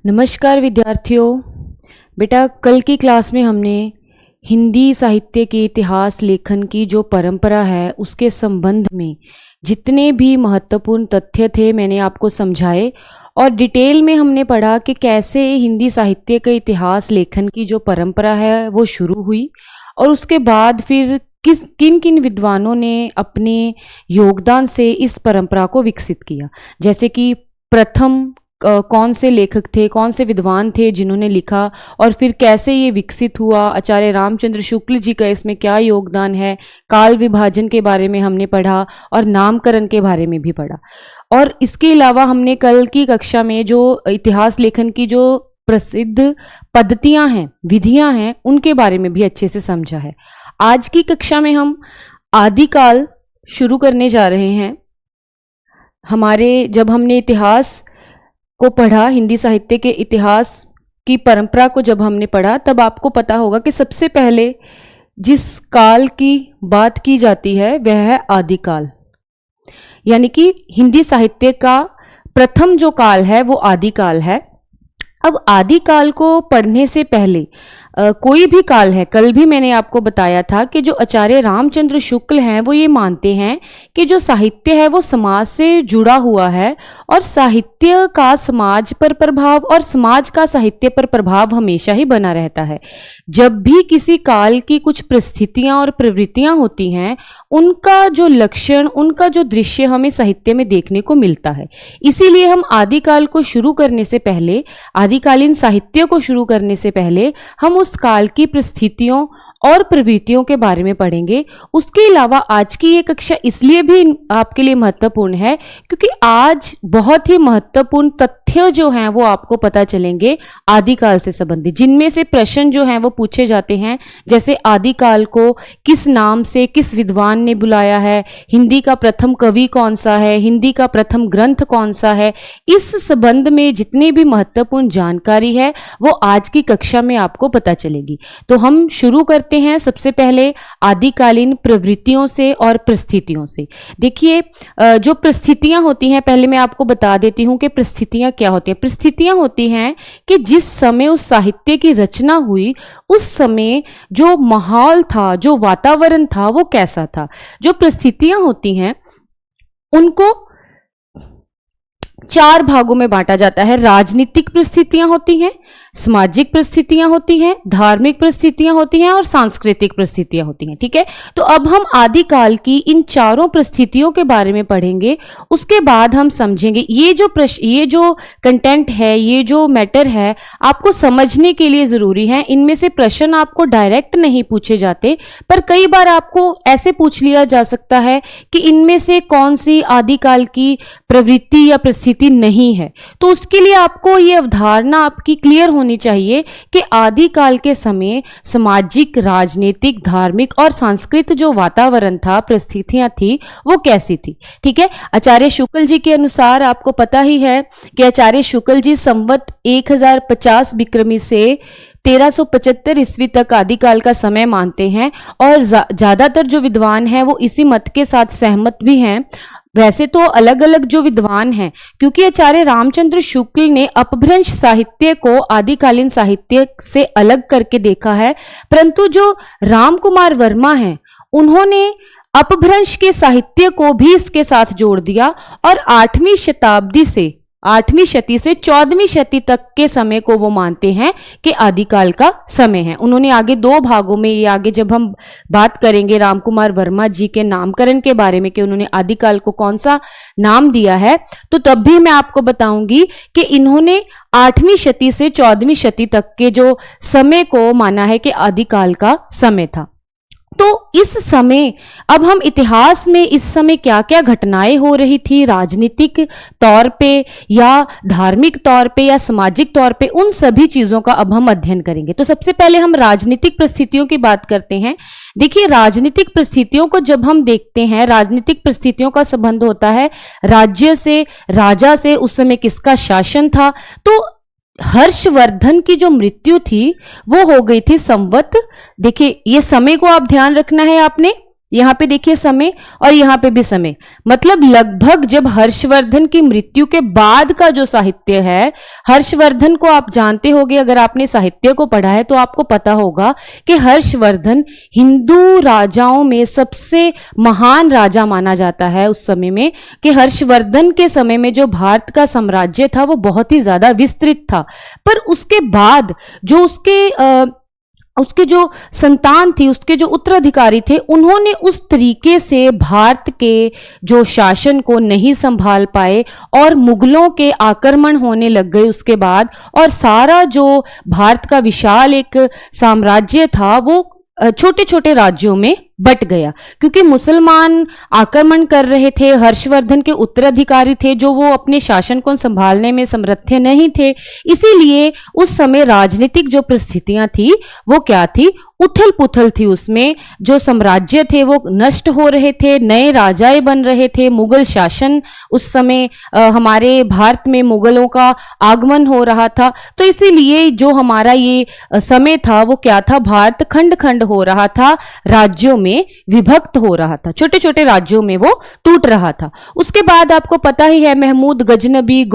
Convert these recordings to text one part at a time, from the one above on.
नमस्कार विद्यार्थियों। बेटा, कल की क्लास में हमने हिंदी साहित्य के इतिहास लेखन की जो परंपरा है उसके संबंध में जितने भी महत्वपूर्ण तथ्य थे मैंने आपको समझाए और डिटेल में हमने पढ़ा कि कैसे हिंदी साहित्य के इतिहास लेखन की जो परंपरा है वो शुरू हुई और उसके बाद फिर किन किन विद्वानों ने अपने योगदान से इस परंपरा को विकसित किया। जैसे कि प्रथम कौन से लेखक थे, कौन से विद्वान थे जिन्होंने लिखा और फिर कैसे ये विकसित हुआ, आचार्य रामचंद्र शुक्ल जी का इसमें क्या योगदान है, काल विभाजन के बारे में हमने पढ़ा और नामकरण के बारे में भी पढ़ा। और इसके अलावा हमने कल की कक्षा में जो इतिहास लेखन की जो प्रसिद्ध पद्धतियां हैं, विधियां हैं, उनके बारे में भी अच्छे से समझा है। आज की कक्षा में हम आदिकाल शुरू करने जा रहे हैं। जब हमने इतिहास को पढ़ा, हिंदी साहित्य के इतिहास की परंपरा को जब हमने पढ़ा, तब आपको पता होगा कि सबसे पहले जिस काल की बात की जाती है वह है आदिकाल। यानी कि हिंदी साहित्य का प्रथम जो काल है वो आदिकाल है। अब आदिकाल को पढ़ने से पहले कोई भी काल है, कल भी मैंने आपको बताया था कि जो आचार्य रामचंद्र शुक्ल हैं वो ये मानते हैं कि जो साहित्य है वो समाज से जुड़ा हुआ है और साहित्य का समाज पर प्रभाव और समाज का साहित्य पर प्रभाव हमेशा ही बना रहता है। जब भी किसी काल की कुछ परिस्थितियां और प्रवृत्तियां होती हैं, उनका जो लक्षण, उनका जो दृश्य हमें साहित्य में देखने को मिलता है। इसीलिए हम आदिकाल को शुरू करने से पहले, आदिकालीन साहित्य को शुरू करने से पहले हम उस काल की परिस्थितियों और प्रवृत्तियों के बारे में पढ़ेंगे। उसके अलावा आज की ये कक्षा इसलिए भी आपके लिए महत्वपूर्ण है क्योंकि आज बहुत ही महत्वपूर्ण तथ्य जो हैं वो आपको पता चलेंगे आदिकाल से संबंधित, जिनमें से प्रश्न जो हैं वो पूछे जाते हैं। जैसे आदिकाल को किस नाम से किस विद्वान ने बुलाया है, हिंदी का प्रथम कवि कौन सा है, हिंदी का प्रथम ग्रंथ कौन सा है, इस संबंध में जितनी भी महत्वपूर्ण जानकारी है वो आज की कक्षा में आपको पता चलेगी। तो हम शुरू करते हैं सबसे पहले आदिकालीन प्रवृत्तियों से और परिस्थितियों से। देखिए, जो परिस्थितियां होती हैं, पहले मैं आपको बता देती हूं कि परिस्थितियां क्या होती हैं। परिस्थितियां होती हैं कि जिस समय उस साहित्य की रचना हुई उस समय जो माहौल था, जो वातावरण था, वो कैसा था। जो परिस्थितियां होती हैं उनको चार भागों में बांटा जाता है। राजनीतिक परिस्थितियां होती हैं, सामाजिक परिस्थितियां होती हैं, धार्मिक परिस्थितियां होती हैं और सांस्कृतिक परिस्थितियां होती हैं। ठीक है, तो अब हम आदिकाल की इन चारों परिस्थितियों के बारे में पढ़ेंगे। उसके बाद हम समझेंगे ये जो कंटेंट है, ये जो मैटर है, आपको समझने के लिए जरूरी है। इनमें से प्रश्न आपको डायरेक्ट नहीं पूछे जाते, पर कई बार आपको ऐसे पूछ लिया जा सकता है कि इनमें से कौन सी आदिकाल की प्रवृत्ति या परिस्थिति नहीं है। तो उसके लिए आपको ये अवधारणा आपकी क्लियर होनी चाहिए कि आदिकाल के समय सामाजिक, राजनीतिक, धार्मिक और सांस्कृतिक जो वातावरण था, परिस्थितियां थी, वो कैसी थी। ठीक है, आचार्य शुक्ल जी के अनुसार आपको पता ही है कि आचार्य शुक्ल जी संवत 1050 विक्रमी से 1375 ईस्वी तक आदिकाल का समय मानते हैं और ज्यादातर जो विद्वान हैं वो इसी मत के साथ सहमत भी हैं। वैसे तो अलग अलग जो विद्वान हैं, क्योंकि आचार्य रामचंद्र शुक्ल ने अपभ्रंश साहित्य को आदिकालीन साहित्य से अलग करके देखा है, परंतु जो राम कुमार वर्मा हैं उन्होंने अपभ्रंश के साहित्य को भी इसके साथ जोड़ दिया और 8वीं शताब्दी से 8वीं शती से 14वीं शती तक के समय को वो मानते हैं कि आदिकाल का समय है। उन्होंने आगे दो भागों में, ये आगे जब हम बात करेंगे रामकुमार वर्मा जी के नामकरण के बारे में कि उन्होंने आदिकाल को कौन सा नाम दिया है, तो तब भी मैं आपको बताऊंगी कि इन्होंने 8वीं शती से 14वीं शती तक के जो समय को माना है कि आदिकाल का समय था। तो इस समय, अब हम इतिहास में इस समय क्या क्या घटनाएं हो रही थी, राजनीतिक तौर पे या धार्मिक तौर पे या सामाजिक तौर पे, उन सभी चीजों का अब हम अध्ययन करेंगे। तो सबसे पहले हम राजनीतिक परिस्थितियों की बात करते हैं। देखिए, राजनीतिक परिस्थितियों को जब हम देखते हैं, राजनीतिक परिस्थितियों का संबंध होता है राज्य से, राजा से, उस समय किसका शासन था। तो हर्षवर्धन की जो मृत्यु थी वो हो गई थी संवत, देखिए ये समय को आप ध्यान रखना है आपने, यहाँ पे देखिए समय और यहाँ पे भी समय, मतलब लगभग जब हर्षवर्धन की मृत्यु के बाद का जो साहित्य है, हर्षवर्धन को आप जानते होंगे, अगर आपने साहित्य को पढ़ा है तो आपको पता होगा कि हर्षवर्धन हिंदू राजाओं में सबसे महान राजा माना जाता है उस समय में, कि हर्षवर्धन के समय में जो भारत का साम्राज्य था वो बहुत ही ज्यादा विस्तृत था। पर उसके बाद जो उसके जो संतान थी, उसके जो उत्तराधिकारी थे, उन्होंने उस तरीके से भारत के जो शासन को नहीं संभाल पाए और मुगलों के आक्रमण होने लग गए उसके बाद, और सारा जो भारत का विशाल एक साम्राज्य था वो छोटे छोटे राज्यों में बट गया, क्योंकि मुसलमान आक्रमण कर रहे थे, हर्षवर्धन के उत्तराधिकारी थे जो वो अपने शासन को संभालने में समर्थ नहीं थे। इसीलिए उस समय राजनीतिक जो परिस्थितियां थी वो क्या थी, उथल पुथल थी। उसमें जो साम्राज्य थे वो नष्ट हो रहे थे, नए राजाए बन रहे थे, मुगल शासन उस समय हमारे भारत में मुगलों का आगमन हो रहा था। तो इसीलिए जो हमारा ये समय था वो क्या था, भारत खंड खंड हो रहा था, राज्यों में विभक्त हो रहा था, छोटे छोटे राज्यों में वो टूट रहा था। उसके बाद आपको पता ही है महमूद गजनबी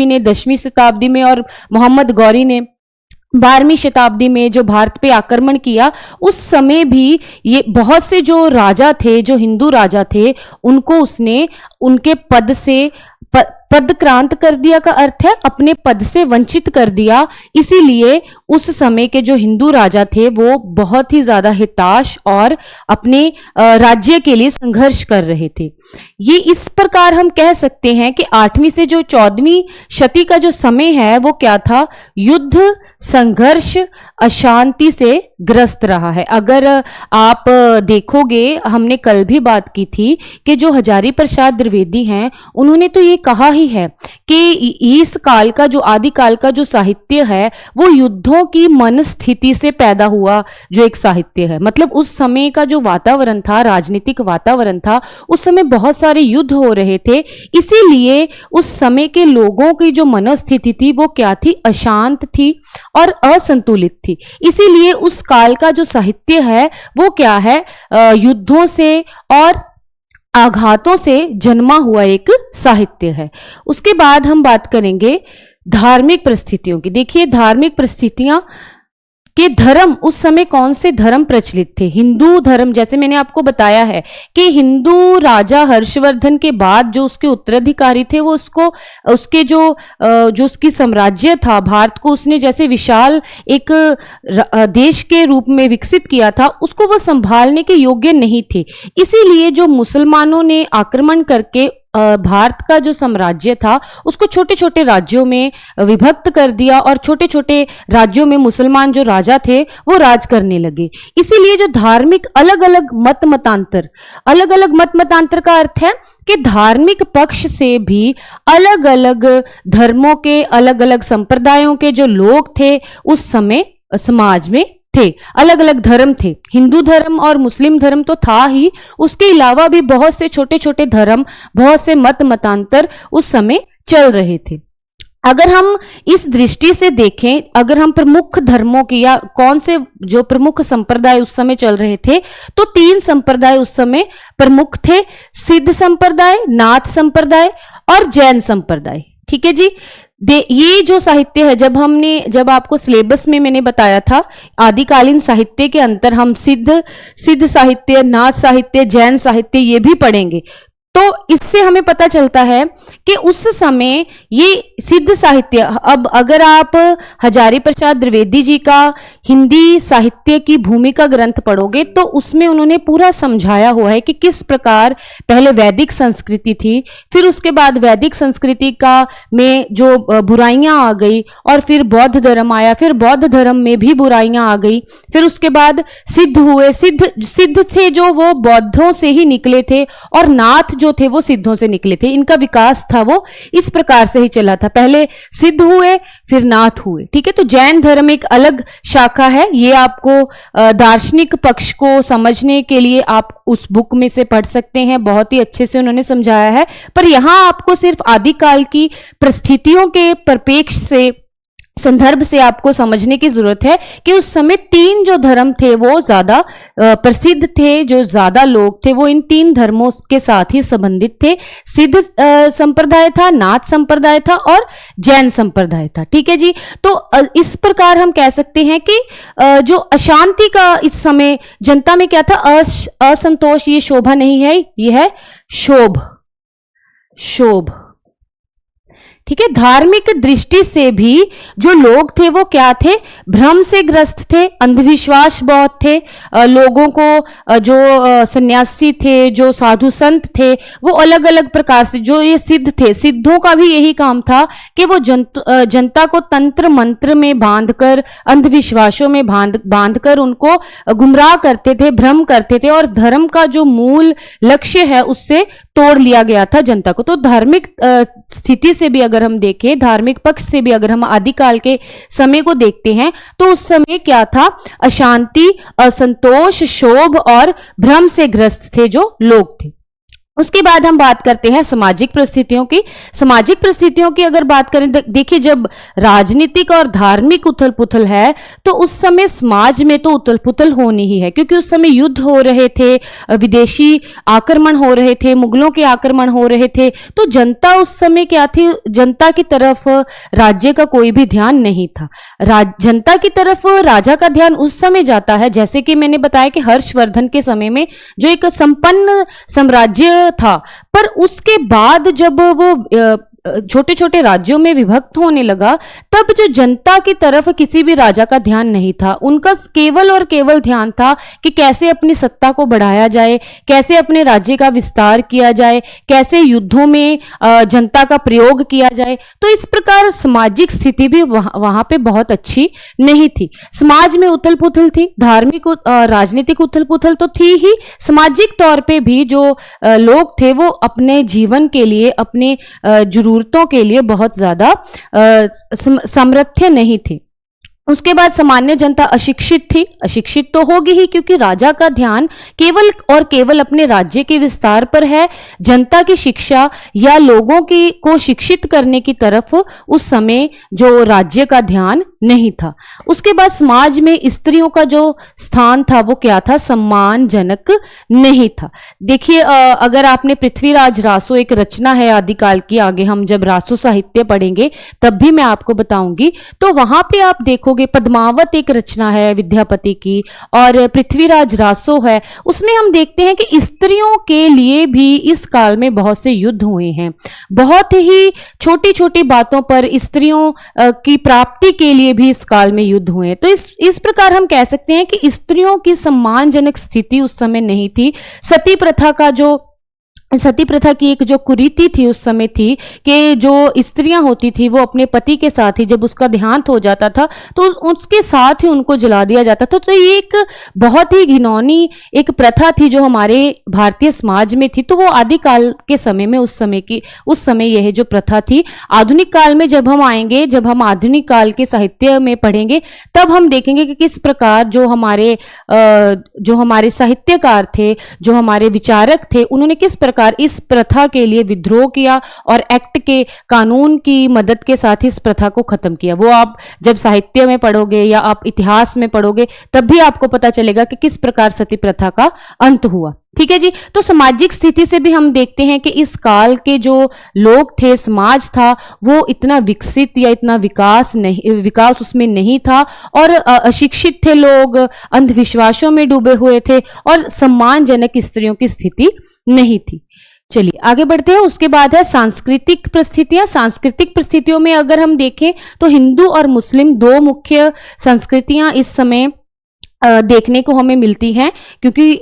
ने 10वीं शताब्दी में और मोहम्मद गौरी ने 12वीं शताब्दी में जो भारत पे आक्रमण किया, उस समय भी ये बहुत से जो राजा थे, जो हिंदू राजा थे, उनको उसने उनके पद से पदक्रांत कर दिया का अर्थ है अपने पद से वंचित कर दिया। इसीलिए उस समय के जो हिंदू राजा थे वो बहुत ही ज्यादा हिताश और अपने राज्य के लिए संघर्ष कर रहे थे। ये इस प्रकार हम कह सकते हैं कि 8वीं से जो 14वीं शती का जो समय है वो क्या था, युद्ध, संघर्ष, अशांति से ग्रस्त रहा है। अगर आप देखोगे, हमने कल भी बात की थी कि जो हजारी प्रसाद द्विवेदी हैं, उन्होंने तो ये कहा ही है कि इस काल का जो आदिकाल का जो साहित्य है वो युद्धों की मनस्थिति से पैदा हुआ जो एक साहित्य है। मतलब उस समय का जो वातावरण था, राजनीतिक वातावरण था, उस समय बहुत सारे युद्ध हो रहे थे। इसीलिए उस समय के लोगों की जो मनस्थिति थी वो क्या थी, अशांत थी और असंतुलित थी। इसीलिए उस काल का जो साहित्य है वो क्या है, युद्धों से और आघातों से जन्मा हुआ एक साहित्य है। उसके बाद हम बात करेंगे धार्मिक परिस्थितियों की। देखिए, धार्मिक परिस्थितियां कि धर्म उस समय कौन से धर्म प्रचलित थे। हिंदू धर्म, जैसे मैंने आपको बताया है कि हिंदू राजा हर्षवर्धन के बाद जो उसके उत्तराधिकारी थे वो उसके जो उसकी साम्राज्य था, भारत को उसने जैसे विशाल एक देश के रूप में विकसित किया था, उसको वो संभालने के योग्य नहीं थे। इसीलिए जो मुसलमानों ने आक्रमण करके भारत का जो साम्राज्य था उसको छोटे छोटे राज्यों में विभक्त कर दिया और छोटे छोटे राज्यों में मुसलमान जो राजा थे वो राज करने लगे। इसीलिए जो धार्मिक अलग अलग मतांतर का अर्थ है कि धार्मिक पक्ष से भी अलग अलग धर्मों के, अलग अलग संप्रदायों के जो लोग थे उस समय समाज में थे। अलग अलग धर्म थे, हिंदू धर्म और मुस्लिम धर्म तो था ही, उसके अलावा भी बहुत से छोटे छोटे धर्म, बहुत से मतांतर उस समय चल रहे थे। अगर हम इस दृष्टि से देखें, अगर हम प्रमुख धर्मों की या कौन से जो प्रमुख संप्रदाय उस समय चल रहे थे, तो 3 संप्रदाय उस समय प्रमुख थे, सिद्ध संप्रदाय, नाथ संप्रदाय और जैन संप्रदाय। ठीक है जी। ये जो साहित्य है, जब आपको सिलेबस में मैंने बताया था आदिकालीन साहित्य के अंतर हम सिद्ध साहित्य, नाथ साहित्य, जैन साहित्य ये भी पढ़ेंगे। तो इससे हमें पता चलता है कि उस समय ये सिद्ध साहित्य, अब अगर आप हजारी प्रसाद द्विवेदी जी का हिंदी साहित्य की भूमिका ग्रंथ पढ़ोगे तो उसमें उन्होंने पूरा समझाया हुआ है कि किस प्रकार पहले वैदिक संस्कृति थी, फिर उसके बाद वैदिक संस्कृति का में जो बुराइयां आ गई और फिर बौद्ध धर्म आया, फिर बौद्ध धर्म में भी बुराइयां आ गई, फिर उसके बाद सिद्ध हुए, सिद्ध थे जो वो बौद्धों से ही निकले थे और नाथ जो थे वो सिद्धों से निकले थे। इनका विकास था वो इस प्रकार से ही चला था, पहले सिद्ध हुए फिर नाथ हुए। ठीक है। तो जैन धर्म एक अलग शाखा है, ये आपको दार्शनिक पक्ष को समझने के लिए आप उस बुक में से पढ़ सकते हैं, बहुत ही अच्छे से उन्होंने समझाया है। पर यहां आपको सिर्फ आदिकाल की परिस्थितियों के परिप्रेक्ष्य से संदर्भ से आपको समझने की जरूरत है कि उस समय 3 जो धर्म थे वो ज्यादा प्रसिद्ध थे, जो ज्यादा लोग थे वो इन 3 धर्मों के साथ ही संबंधित थे। सिद्ध संप्रदाय था, नाथ संप्रदाय था और जैन संप्रदाय था। ठीक है जी। तो इस प्रकार हम कह सकते हैं कि जो अशांति का इस समय जनता में क्या था, असंतोष, ये शोभा नहीं है, ये है शोभ। ठीक है। धार्मिक दृष्टि से भी जो लोग थे वो क्या थे, भ्रम से ग्रस्त थे, अंधविश्वास बहुत थे। लोगों को जो सन्यासी थे, जो साधु संत थे, वो अलग अलग प्रकार से, जो ये सिद्ध थे, सिद्धों का भी यही काम था कि वो जनता को तंत्र मंत्र में बांधकर, अंधविश्वासों में बांधकर उनको गुमराह करते थे, भ्रम करते थे और धर्म का जो मूल लक्ष्य है उससे तोड़ लिया गया था जनता को। तो धार्मिक स्थिति से भी अगर हम देखें, धार्मिक पक्ष से भी अगर हम आदिकाल के समय को देखते हैं तो उस समय क्या था, अशांति, असंतोष, क्षोभ और भ्रम से ग्रस्त थे जो लोग थे। उसके बाद हम बात करते हैं सामाजिक परिस्थितियों की। सामाजिक परिस्थितियों की अगर बात करें, देखिए जब राजनीतिक और धार्मिक उथल पुथल है तो उस समय समाज में तो उथल पुथल होनी ही है, क्योंकि उस समय युद्ध हो रहे थे, विदेशी आक्रमण हो रहे थे, मुगलों के आक्रमण हो रहे थे। तो जनता उस समय क्या थी, जनता की तरफ राज्य का कोई भी ध्यान नहीं था। जनता की तरफ राजा का ध्यान उस समय जाता है, जैसे कि मैंने बताया कि हर्षवर्धन के समय में जो एक संपन्न साम्राज्य था, पर उसके बाद जब वो छोटे छोटे राज्यों में विभक्त होने लगा, तब जो जनता की तरफ किसी भी राजा का ध्यान नहीं था। उनका केवल और केवल ध्यान था कि कैसे अपनी सत्ता को बढ़ाया जाए, कैसे अपने राज्य का विस्तार किया जाए, कैसे युद्धों में जनता का प्रयोग किया जाए। तो इस प्रकार सामाजिक स्थिति भी वहां पे बहुत अच्छी नहीं थी। समाज में उथल पुथल थी, धार्मिक राजनीतिक उथल पुथल तो थी ही, सामाजिक तौर पे भी जो लोग थे वो अपने जीवन के लिए, अपने जरूरतों के लिए बहुत ज्यादा समर्थ नहीं थे। उसके बाद सामान्य जनता अशिक्षित थी। अशिक्षित तो होगी ही, क्योंकि राजा का ध्यान केवल और केवल अपने राज्य के विस्तार पर है। जनता की शिक्षा या लोगों की को शिक्षित करने की तरफ उस समय जो राज्य का ध्यान नहीं था। उसके बाद समाज में स्त्रियों का जो स्थान था वो क्या था, सम्मानजनक नहीं था। देखिए अगर आपने पृथ्वीराज रासो, एक रचना है आदिकाल की, आगे हम जब रासो साहित्य पढ़ेंगे तब भी मैं आपको बताऊंगी, तो वहां पे आप देखोगे पद्मावत एक रचना है विद्यापति की, और पृथ्वीराज रासो है। उसमें हम देखते हैं कि स्त्रियों के लिए भी इस काल में बहुत से युद्ध हुए हैं। बहुत ही छोटी छोटी बातों पर स्त्रियों की प्राप्ति के लिए भी इस काल में युद्ध हुए हैं। तो इस प्रकार हम कह सकते हैं कि स्त्रियों की सम्मानजनक स्थिति उस समय नहीं थी। सती प्रथा की एक जो कुरीति थी उस समय थी कि जो स्त्रियां होती थी वो अपने पति के साथ ही, जब उसका देहांत हो जाता था तो उसके साथ ही उनको जला दिया जाता था। तो ये एक बहुत ही घिनौनी एक प्रथा थी जो हमारे भारतीय समाज में थी। तो वो आदिकाल के समय में उस समय यह जो प्रथा थी। आधुनिक काल में जब हम आएंगे, जब हम आधुनिक काल के साहित्य में पढ़ेंगे, तब हम देखेंगे कि किस प्रकार जो हमारे साहित्यकार थे, जो हमारे विचारक थे, उन्होंने किस प्रकार इस प्रथा के लिए विद्रोह किया और एक्ट के कानून की मदद के साथ इस प्रथा को खत्म किया। वो आप जब साहित्य में पढ़ोगे या आप इतिहास में पढ़ोगे तब भी आपको पता चलेगा कि किस प्रकार सती प्रथा का अंत हुआ। ठीक है जी। तो सामाजिक स्थिति से भी हम देखते हैं कि इस काल के जो लोग थे, समाज था, वो इतना विकसित या इतना विकास उसमें नहीं था, और अशिक्षित थे लोग, अंधविश्वासों में डूबे हुए थे और सम्मानजनक स्त्रियों की स्थिति नहीं थी। चलिए आगे बढ़ते हैं। उसके बाद है सांस्कृतिक परिस्थितियां। सांस्कृतिक परिस्थितियों में अगर हम देखें तो हिंदू और मुस्लिम दो मुख्य संस्कृतियां इस समय देखने को हमें मिलती हैं, क्योंकि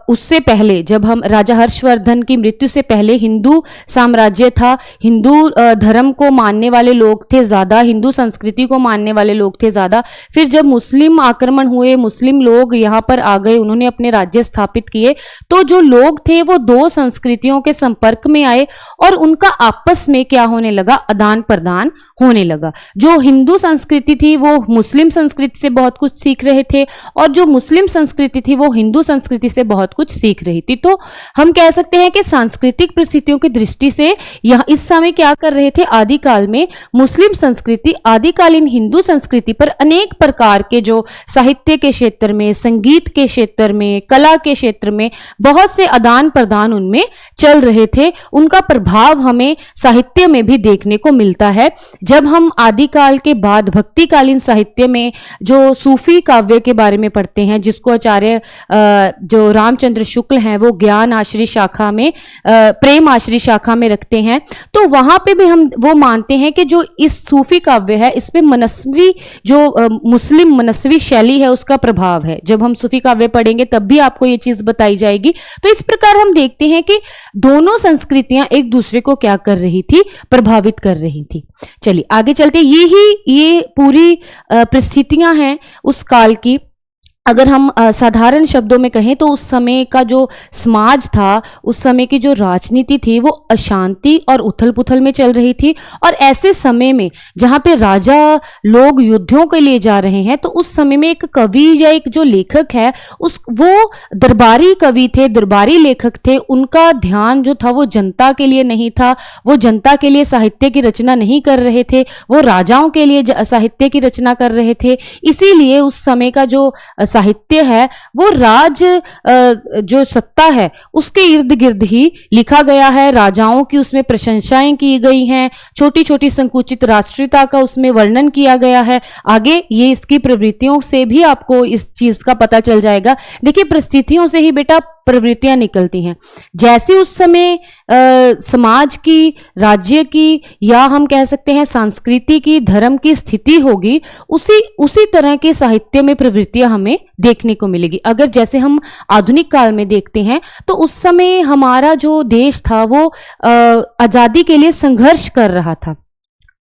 उससे पहले जब हम राजा हर्षवर्धन की मृत्यु से पहले हिंदू साम्राज्य था, हिंदू धर्म को मानने वाले लोग थे ज्यादा, हिंदू संस्कृति को मानने वाले लोग थे ज्यादा। फिर जब मुस्लिम आक्रमण हुए, मुस्लिम लोग यहाँ पर आ गए, उन्होंने अपने राज्य स्थापित किए, तो जो लोग थे वो दो संस्कृतियों के संपर्क में आए और उनका आपस में क्या होने लगा, आदान प्रदान होने लगा। जो हिंदू संस्कृति थी वो मुस्लिम संस्कृति से बहुत कुछ सीख रहे थे, और जो मुस्लिम संस्कृति थी वो हिंदू संस्कृति से बहुत कुछ सीख रही थी। तो हम कह सकते हैं कि सांस्कृतिक परिस्थितियों की दृष्टि से यह इस समय क्या कर रहे थे, आदिकाल में मुस्लिम संस्कृति आदिकालीन हिंदू संस्कृति पर अनेक प्रकार के जो साहित्य के क्षेत्र में, संगीत के क्षेत्र में, कला के क्षेत्र में बहुत से आदान प्रदान उनमें चल रहे थे। उनका प्रभाव हमें साहित्य में भी देखने को मिलता है। जब हम आदिकाल के बाद भक्तिकालीन साहित्य में जो सूफी काव्य के बारे में पढ़ते हैं, जिसको आचार्य जो रामचंद्र शुक्ल हैं वो ज्ञान आश्रय शाखा में, प्रेम आश्रय शाखा में रखते हैं, तो वहां पे भी हम वो मानते हैं कि जो इस सूफी काव्य है इसमें मनस्वी जो मुस्लिम मनस्वी शैली है उसका प्रभाव है। जब हम सूफी काव्य पढ़ेंगे तब भी आपको ये चीज बताई जाएगी। तो इस प्रकार हम देखते हैं कि दोनों संस्कृतियां एक दूसरे को क्या कर रही थी, प्रभावित कर रही थी। चलिए आगे चलते। ये पूरी परिस्थितियां हैं उस काल की। अगर हम साधारण शब्दों में कहें तो उस समय का जो समाज था, उस समय की जो राजनीति थी वो अशांति और उथल पुथल में चल रही थी। और ऐसे समय में जहाँ पे राजा लोग युद्धों के लिए जा रहे हैं, तो उस समय में एक कवि या एक जो लेखक है वो दरबारी कवि थे, दरबारी लेखक थे। उनका ध्यान जो था वो जनता के लिए नहीं था, वो जनता के लिए साहित्य की रचना नहीं कर रहे थे, वो राजाओं के लिए साहित्य की रचना कर रहे थे। इसीलिए उस समय का जो साहित्य है वो जो सत्ता है उसके इर्द गिर्द ही लिखा गया है। राजाओं की उसमें प्रशंसाएं की गई हैं, छोटी छोटी संकुचित राष्ट्रीयता का उसमें वर्णन किया गया है। आगे ये इसकी प्रवृत्तियों से भी आपको इस चीज का पता चल जाएगा। देखिए, परिस्थितियों से ही बेटा प्रवृत्तियां निकलती हैं। जैसे उस समय समाज की, राज्य की, या हम कह सकते हैं संस्कृति की, धर्म की स्थिति होगी, उसी तरह के साहित्य में प्रवृत्तियां हमें देखने को मिलेगी। अगर जैसे हम आधुनिक काल में देखते हैं तो उस समय हमारा जो देश था वो आजादी के लिए संघर्ष कर रहा था।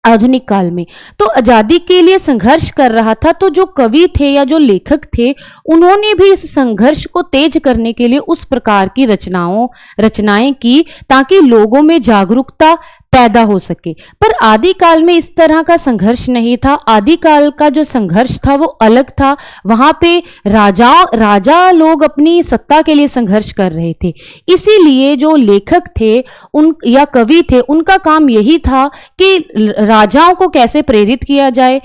आधुनिक काल में तो आजादी के लिए संघर्ष कर रहा था। तो जो कवि थे या जो लेखक थे उन्होंने भी इस संघर्ष को तेज करने के लिए उस प्रकार की रचनाएं की ताकि लोगों में जागरूकता पैदा हो सके। पर आदिकाल में इस तरह का संघर्ष नहीं था। आदिकाल का जो संघर्ष था वो अलग था। वहां पे राजा लोग अपनी सत्ता के लिए संघर्ष कर रहे थे। इसीलिए जो लेखक थे या कवि थे उनका काम यही था कि राजाओं को कैसे प्रेरित किया जाए,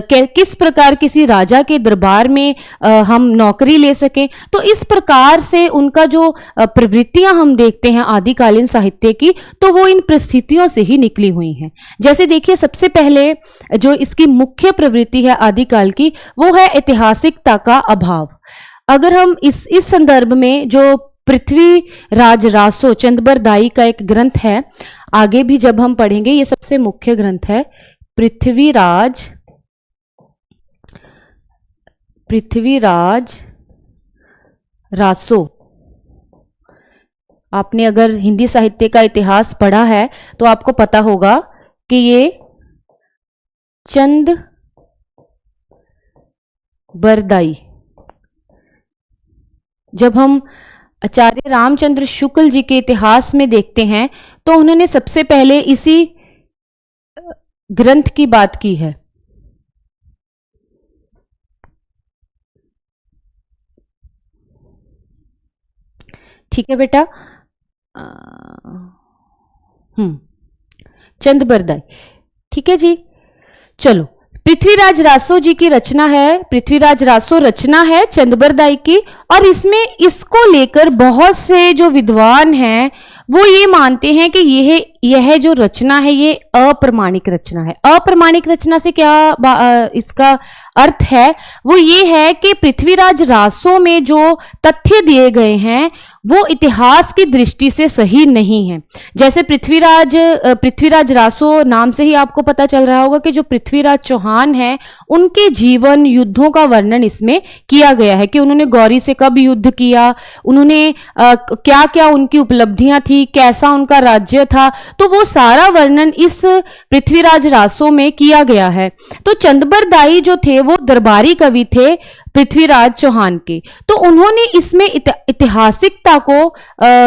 किस प्रकार किसी राजा के दरबार में हम नौकरी ले सकें। तो इस प्रकार से उनका जो प्रवृत्तियां हम देखते हैं आदिकालीन साहित्य की, तो वो इन परिस्थितियों से ही निकली हुई हैं। जैसे देखिए, सबसे पहले जो इसकी मुख्य प्रवृत्ति है आदिकाल की वो है ऐतिहासिकता का अभाव। अगर हम इस संदर्भ में जो पृथ्वीराज रासो चंदबरदाई का एक ग्रंथ है, आगे भी जब हम पढ़ेंगे, ये सबसे मुख्य ग्रंथ है पृथ्वीराज रासो। आपने अगर हिंदी साहित्य का इतिहास पढ़ा है तो आपको पता होगा कि ये चंदबरदाई, जब हम आचार्य रामचंद्र शुक्ल जी के इतिहास में देखते हैं तो उन्होंने सबसे पहले इसी ग्रंथ की बात की है। ठीक है बेटा, चंदबरदाई, ठीक है जी। चलो, पृथ्वीराज रासो जी की रचना है, पृथ्वीराज रासो रचना है चंदबरदाई की। और इसमें इसको लेकर बहुत से जो विद्वान हैं वो ये मानते हैं कि यह जो रचना है ये अप्रमाणिक रचना है। अप्रमाणिक रचना से क्या इसका अर्थ है, वो ये है कि पृथ्वीराज रासो में जो तथ्य दिए गए हैं वो इतिहास की दृष्टि से सही नहीं है। जैसे पृथ्वीराज रासो नाम से ही आपको पता चल रहा होगा कि जो पृथ्वीराज चौहान हैं उनके जीवन, युद्धों का वर्णन इसमें किया गया है कि उन्होंने गौरी से कब युद्ध किया, उन्होंने क्या क्या उनकी उपलब्धियां थी, कैसा उनका राज्य था। तो वो सारा वर्णन इस पृथ्वीराज रासो में किया गया है। तो चंदबरदाई जो थे वो दरबारी कवि थे पृथ्वीराज चौहान के। तो उन्होंने इसमें ऐतिहासिकता को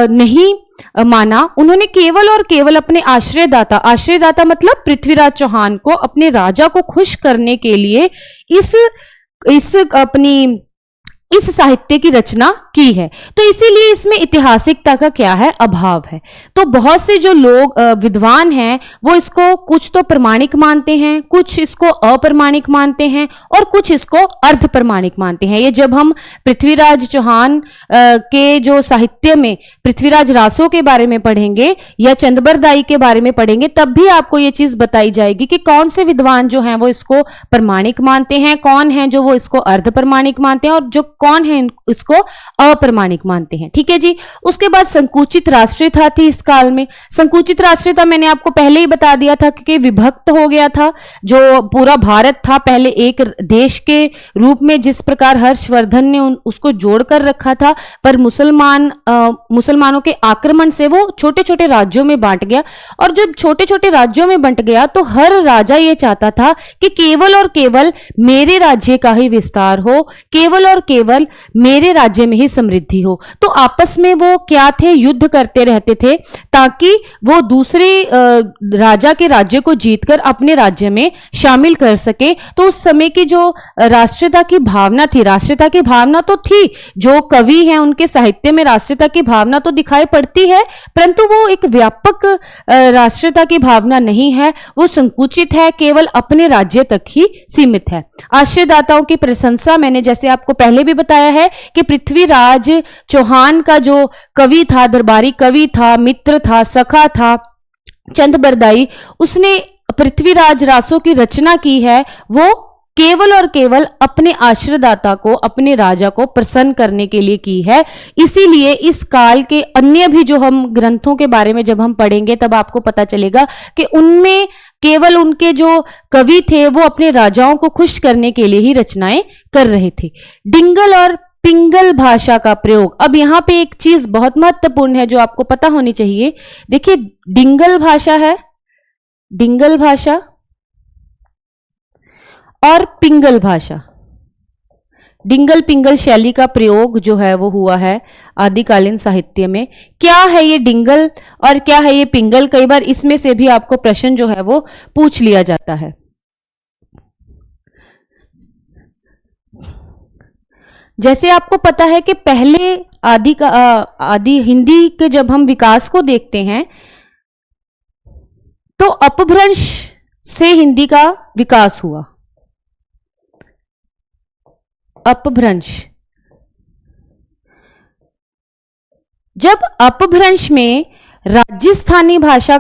नहीं माना। उन्होंने केवल और केवल अपने आश्रयदाता मतलब पृथ्वीराज चौहान को, अपने राजा को खुश करने के लिए इस अपनी इस साहित्य की रचना की है। तो इसीलिए इसमें ऐतिहासिकता का क्या है, अभाव है। तो बहुत से जो लोग विद्वान हैं वो इसको कुछ तो प्रमाणिक मानते हैं, कुछ इसको अप्रमाणिक मानते हैं और कुछ इसको अर्ध प्रमाणिक मानते हैं। ये जब हम पृथ्वीराज चौहान के जो साहित्य में पृथ्वीराज रासो के बारे में पढ़ेंगे या चंदबरदाई के बारे में पढ़ेंगे तब भी आपको ये चीज बताई जाएगी कि कौन से विद्वान जो हैं वो इसको प्रमाणिक मानते हैं, कौन है जो वो इसको अर्ध प्रमाणिक मानते हैं और जो कौन है इसको अप्रमाणिक मानते हैं। ठीक है जी। उसके बाद संकुचित राष्ट्रीयता थी इस काल में। संकुचित राष्ट्रीयता मैंने आपको पहले ही बता दिया था कि विभक्त हो गया था। जो पूरा भारत था पहले एक देश के रूप में जिस प्रकार हर्षवर्धन ने उसको जोड़कर रखा था, पर मुसलमानों के आक्रमण से वो छोटे छोटे राज्यों में बांट गया। और जब छोटे छोटे राज्यों में बंट गया तो हर राजा ये चाहता था कि केवल और केवल मेरे राज्य का ही विस्तार हो, केवल और केवल मेरे राज्य में ही समृद्धि हो। तो आपस में वो क्या थे, युद्ध करते रहते थे ताकि वो दूसरे राजा के राज्य को जीतकर अपने राज्य में शामिल कर सके। तो उस समय की जो राष्ट्रीयता की भावना थी, राष्ट्रीयता की भावना तो थी, जो कवि हैं उनके साहित्य में राष्ट्रीयता की भावना तो दिखाई पड़ती है, परंतु वो एक व्यापक राष्ट्रीयता की भावना नहीं है, वो संकुचित है, केवल अपने राज्य तक ही सीमित है। आश्रयदाताओं की प्रशंसा मैंने जैसे आपको पहले भी बताया है कि पृथ्वीराज चौहान का जो कवि था, दरबारी कवि था, मित्र था, सखा था, चंदबरदाई, उसने पृथ्वीराज रासो की रचना की है वो केवल और केवल अपने आश्रयदाता को, अपने राजा को प्रसन्न करने के लिए की है। इसीलिए इस काल के अन्य भी जो हम ग्रंथों के बारे में जब हम पढ़ेंगे तब आपको पता चलेगा कि उनमें केवल उनके जो कवि थे वो अपने राजाओं को खुश करने के लिए ही रचनाएं कर रहे थे। डिंगल और पिंगल भाषा का प्रयोग। अब यहां पे एक चीज बहुत महत्वपूर्ण है जो आपको पता होनी चाहिए। देखिए, डिंगल भाषा है, डिंगल भाषा और पिंगल भाषा, डिंगल पिंगल शैली का प्रयोग जो है वो हुआ है आदिकालीन साहित्य में। क्या है ये डिंगल और क्या है ये पिंगल, कई बार इसमें से भी आपको प्रश्न जो है वो पूछ लिया जाता है। जैसे आपको पता है कि पहले आदि हिंदी के जब हम विकास को देखते हैं तो अपभ्रंश से हिंदी का विकास हुआ। अपभ्रंश, जब अपभ्रंश में राजस्थानी भाषा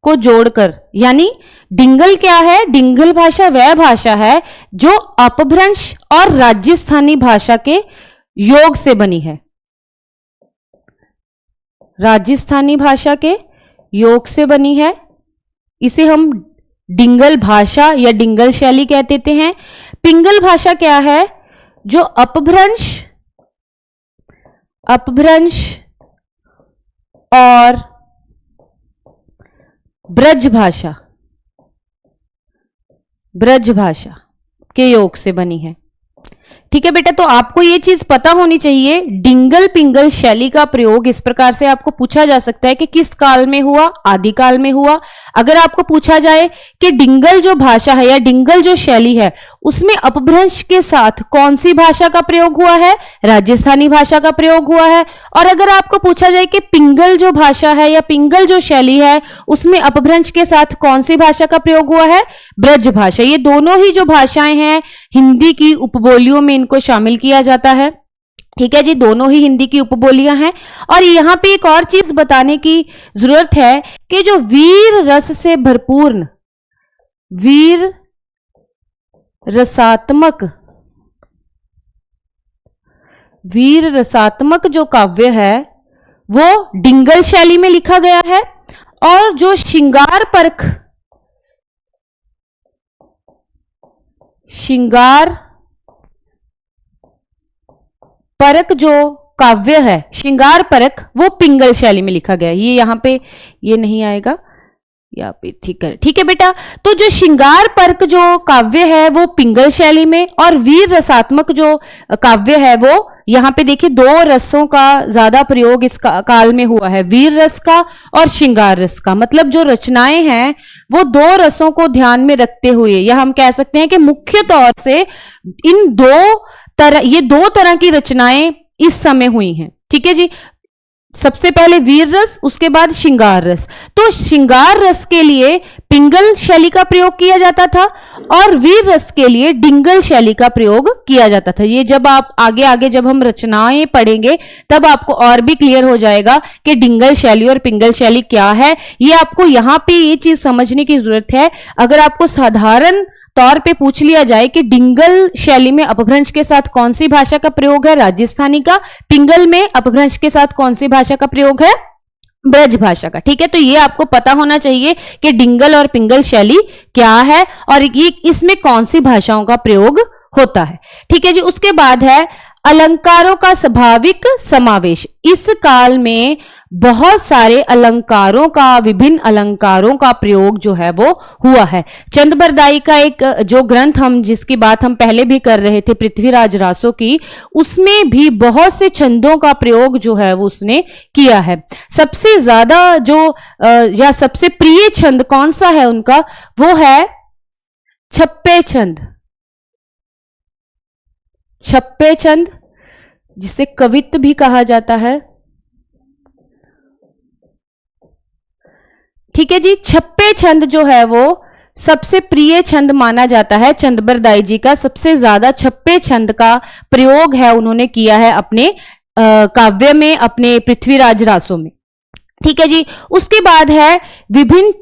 को जोड़कर, यानी डिंगल क्या है, डिंगल भाषा वह भाषा है जो अपभ्रंश और राजस्थानी भाषा के योग से बनी है। राजस्थानी भाषा के योग से बनी है, इसे हम डिंगल भाषा या डिंगल शैली कह देते हैं। पिंगल भाषा क्या है, जो अपभ्रंश और ब्रज भाषा के योग से बनी है। ठीक है बेटा, तो आपको ये चीज पता होनी चाहिए। डिंगल पिंगल शैली का प्रयोग इस प्रकार से आपको पूछा जा सकता है कि किस काल में हुआ, आदिकाल में हुआ। अगर आपको पूछा जाए कि डिंगल जो भाषा है या डिंगल जो शैली है उसमें अपभ्रंश के साथ कौन सी भाषा का प्रयोग हुआ है, राजस्थानी भाषा का प्रयोग हुआ है। और अगर आपको पूछा जाए कि पिंगल जो भाषा है या पिंगल जो शैली है उसमें अपभ्रंश के साथ कौन सी भाषा का प्रयोग हुआ है, ब्रज भाषा। ये दोनों ही जो भाषाएं हैं हिंदी की उपबोलियों में इनको शामिल किया जाता है। ठीक है जी, दोनों ही हिंदी की उपबोलियां हैं। और यहां पे एक और चीज बताने की जरूरत है कि जो वीर रस से भरपूर, वीर रसात्मक जो काव्य है वो डिंगल शैली में लिखा गया है। और जो श्रृंगार परक जो काव्य है, श्रृंगार परक, वो पिंगल शैली में लिखा गया है। ये यहां पे ये नहीं आएगा, यहाँ पे ठीक है बेटा। तो जो श्रृंगार परक जो काव्य है वो पिंगल शैली में, और वीर रसात्मक जो काव्य है वो यहाँ पे देखिए दो रसों का ज्यादा प्रयोग इस काल में हुआ है, वीर रस का और श्रृंगार रस का। मतलब जो रचनाएं हैं वो दो रसों को ध्यान में रखते हुए, या हम कह सकते हैं कि मुख्य तौर से इन दो ये दो तरह की रचनाएं इस समय हुई हैं, ठीक है जी। सबसे पहले वीर रस, उसके बाद श्रृंगार रस। तो श्रृंगार रस के लिए पिंगल शैली का प्रयोग किया जाता था और वीर रस के लिए डिंगल शैली का प्रयोग किया जाता था। ये जब आप आगे आगे जब हम रचनाएं पढ़ेंगे तब आपको और भी क्लियर हो जाएगा कि डिंगल शैली और पिंगल शैली क्या है। ये आपको यहाँ पे ये चीज समझने की जरूरत है। अगर आपको साधारण तौर पे पूछ लिया जाए कि डिंगल शैली में अपभ्रंश के साथ कौन सी भाषा का प्रयोग है, राजस्थानी का, पिंगल में अपभ्रंश के साथ कौन सी भाषा का प्रयोग है, ब्रज भाषा का, ठीक है। तो ये आपको पता होना चाहिए कि डिंगल और पिंगल शैली क्या है और ये इसमें कौन सी भाषाओं का प्रयोग होता है, ठीक है जी। उसके बाद है अलंकारों का स्वाभाविक समावेश। इस काल में बहुत सारे अलंकारों का, विभिन्न अलंकारों का प्रयोग जो है वो हुआ है। चंदबरदाई का एक जो ग्रंथ हम जिसकी बात हम पहले भी कर रहे थे, पृथ्वीराज रासो की, उसमें भी बहुत से छंदों का प्रयोग जो है वो उसने किया है। सबसे ज्यादा जो या सबसे प्रिय छंद कौन सा है उनका, वो है छप्पे छंद। छप्पे छंद जिसे कवित्त भी कहा जाता है, ठीक है जी। छप्पे छंद जो है वो सबसे प्रिय छंद माना जाता है। चंदबरदाई जी का सबसे ज्यादा छप्पे छंद का प्रयोग है उन्होंने किया है अपने काव्य में, अपने पृथ्वीराज रासों में, ठीक है जी। उसके बाद है विभिन्न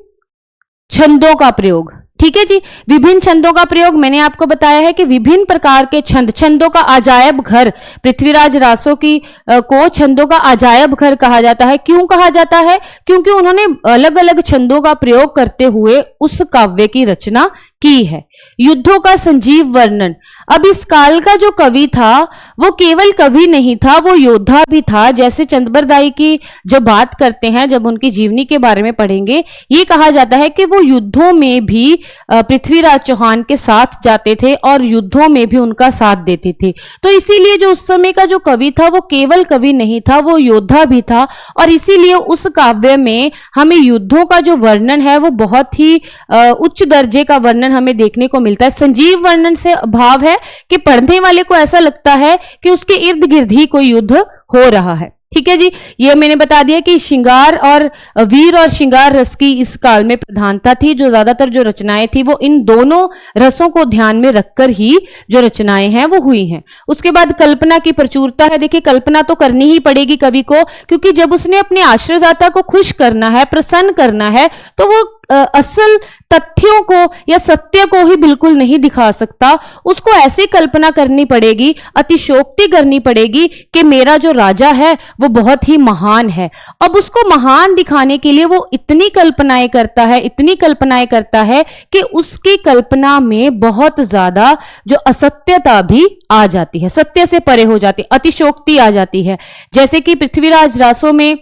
छंदों का प्रयोग, ठीक है जी। विभिन्न छंदों का प्रयोग मैंने आपको बताया है कि विभिन्न प्रकार के छंद, छंदों का अजायब घर, पृथ्वीराज रासो की को छंदों का अजायब घर कहा जाता है। क्यों कहा जाता है? क्योंकि उन्होंने अलग अलग छंदों का प्रयोग करते हुए उस काव्य की रचना की है। युद्धों का संजीव वर्णन। अब इस काल का जो कवि था वो केवल कवि नहीं था, वो योद्धा भी था। जैसे चंदबरदाई की जो बात करते हैं, जब उनकी जीवनी के बारे में पढ़ेंगे, ये कहा जाता है कि वो युद्धों में भी पृथ्वीराज चौहान के साथ जाते थे और युद्धों में भी उनका साथ देते थे। तो इसीलिए जो उस समय का जो कवि था वो केवल कवि नहीं था, वो योद्धा भी था। और इसीलिए उस काव्य में हमें युद्धों का जो वर्णन है वो बहुत ही उच्च दर्जे का वर्णन हमें देखने को मिलता है। संजीव वर्णन से भाव है कि पढ़ने वाले को ऐसा लगता है कि उसके इर्द गिर्द ही कोई युद्ध हो रहा है, ठीक है जी। ये मैंने बता दिया कि श्रृंगार और वीर और श्रृंगार रस की इस काल में प्रधानता थी। जो ज्यादातर जो रचनाएं थी वो इन दोनों रसों को ध्यान में रखकर ही जो रचनाएं हैं वो हुई हैं। उसके बाद कल्पना की प्रचुरता है। देखिए, कल्पना तो करनी ही पड़ेगी कवि को, क्योंकि जब उसने अपने आश्रयदाता को खुश करना है, प्रसन्न करना है, तो वो असल तथ्यों को या सत्य को ही बिल्कुल नहीं दिखा सकता। उसको ऐसी कल्पना करनी पड़ेगी, अतिशोक्ति करनी पड़ेगी कि मेरा जो राजा है वो बहुत ही महान है। अब उसको महान दिखाने के लिए वो इतनी कल्पनाएं करता है, इतनी कल्पनाएं करता है कि उसकी कल्पना में बहुत ज्यादा जो असत्यता भी आ जाती है, सत्य से परे हो जाती है, अतिशोक्ति आ जाती है। जैसे कि पृथ्वीराज रासों में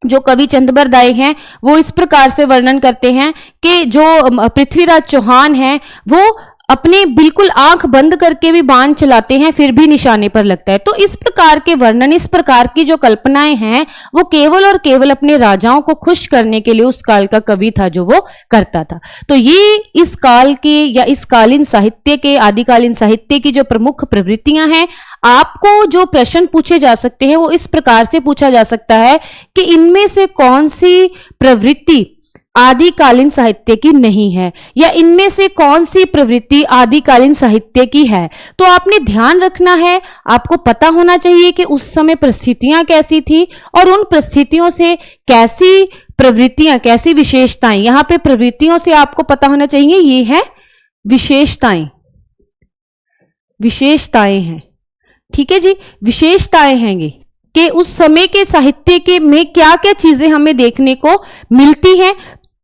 जो कवि चंदबरदाई हैं वो इस प्रकार से वर्णन करते हैं कि जो पृथ्वीराज चौहान हैं वो अपने बिल्कुल आंख बंद करके भी बाण चलाते हैं, फिर भी निशाने पर लगता है। तो इस प्रकार के वर्णन, इस प्रकार की जो कल्पनाएं हैं वो केवल और केवल अपने राजाओं को खुश करने के लिए उस काल का कवि था जो वो करता था। तो ये इस काल के या इस कालीन साहित्य के, आदिकालीन साहित्य की जो प्रमुख प्रवृत्तियां हैं। आपको जो प्रश्न पूछे जा सकते हैं वो इस प्रकार से पूछा जा सकता है कि इनमें से कौन सी प्रवृत्ति आदिकालीन साहित्य की नहीं है, या इनमें से कौन सी प्रवृत्ति आदिकालीन साहित्य की है। तो आपने ध्यान रखना है, आपको पता होना चाहिए कि उस समय परिस्थितियां कैसी थी और उन परिस्थितियों से कैसी प्रवृत्तियां, कैसी विशेषताएं। यहां पे प्रवृत्तियों से आपको पता होना चाहिए, ये है विशेषताएं, विशेषताएं हैं, ठीक है जी। विशेषताएं हैं ये कि उस समय के साहित्य के में क्या क्या चीजें हमें देखने को मिलती हैं,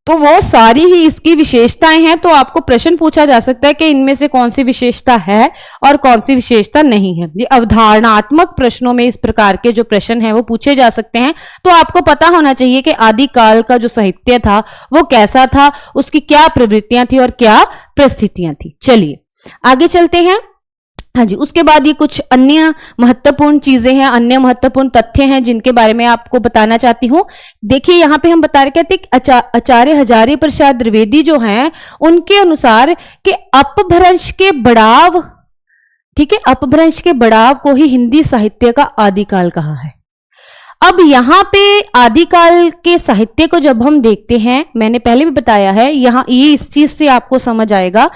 तो वो सारी ही इसकी विशेषताएं हैं। तो आपको प्रश्न पूछा जा सकता है कि इनमें से कौन सी विशेषता है और कौन सी विशेषता नहीं है। ये अवधारणात्मक प्रश्नों में इस प्रकार के जो प्रश्न हैं वो पूछे जा सकते हैं। तो आपको पता होना चाहिए कि आदिकाल का जो साहित्य था वो कैसा था, उसकी क्या प्रवृत्तियां थी और क्या परिस्थितियां थी। चलिए आगे चलते हैं। हाँ जी, उसके बाद ये कुछ अन्य महत्वपूर्ण चीजें हैं, अन्य महत्वपूर्ण तथ्य हैं जिनके बारे में आपको बताना चाहती हूँ। देखिए, यहाँ पे हम बता रहे कहते आचार्य हजारी प्रसाद द्विवेदी जो हैं उनके अनुसार कि अपभ्रंश के बढ़ाव ठीक है, अपभ्रंश के बढ़ाव को ही हिंदी साहित्य का आदिकाल कहा है। अब यहाँ पे आदिकाल के साहित्य को जब हम देखते हैं, मैंने पहले भी बताया है, यहाँ ये इस चीज से आपको समझ आएगा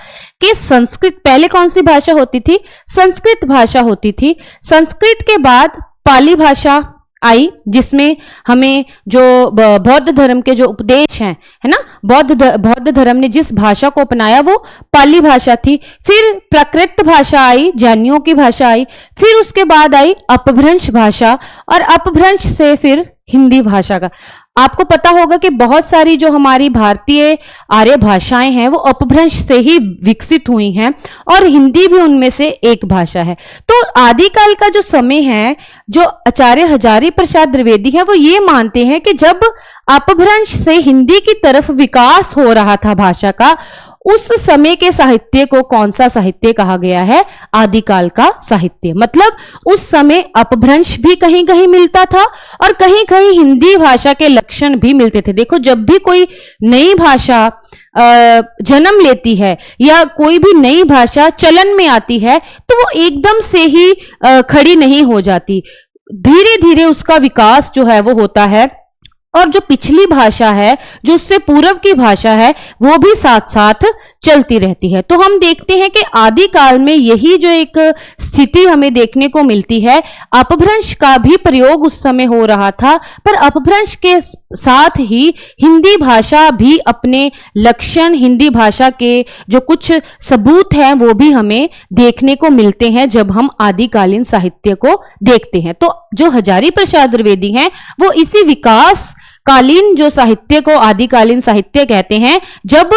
कि संस्कृत पहले कौन सी भाषा होती थी, संस्कृत भाषा होती थी। संस्कृत के बाद पाली भाषा आई, जिसमें हमें जो बौद्ध धर्म के जो उपदेश हैं, है ना, बौद्ध धर्म ने जिस भाषा को अपनाया वो पाली भाषा थी। फिर प्राकृत भाषा आई, जैनियों की भाषा आई। फिर उसके बाद आई अपभ्रंश भाषा, और अपभ्रंश से फिर हिंदी भाषा का। आपको पता होगा कि बहुत सारी जो हमारी भारतीय आर्य भाषाएं हैं वो अपभ्रंश से ही विकसित हुई हैं, और हिंदी भी उनमें से एक भाषा है। तो आदिकाल का जो समय है, जो आचार्य हजारी प्रसाद द्विवेदी हैं वो ये मानते हैं कि जब अपभ्रंश से हिंदी की तरफ विकास हो रहा था भाषा का, उस समय के साहित्य को कौन सा साहित्य कहा गया है, आदिकाल का साहित्य। मतलब उस समय अपभ्रंश भी कहीं कहीं मिलता था और कहीं कहीं हिंदी भाषा के लक्षण भी मिलते थे। देखो, जब भी कोई नई भाषा जन्म लेती है या कोई भी नई भाषा चलन में आती है तो वो एकदम से ही खड़ी नहीं हो जाती, धीरे धीरे उसका विकास जो है वो होता है, और जो पिछली भाषा है, जो उससे पूर्व की भाषा है, वो भी साथ साथ चलती रहती है। तो हम देखते हैं कि आदिकाल में यही जो एक स्थिति हमें देखने को मिलती है, अपभ्रंश का भी प्रयोग उस समय हो रहा था, पर अपभ्रंश के साथ ही हिंदी भाषा भी अपने लक्षण, हिंदी भाषा के जो कुछ सबूत हैं वो भी हमें देखने को मिलते हैं जब हम आदिकालीन साहित्य को देखते हैं। तो जो हजारी प्रसाद द्विवेदी हैं वो इसी विकास कालीन जो साहित्य को आदिकालीन साहित्य कहते हैं, जब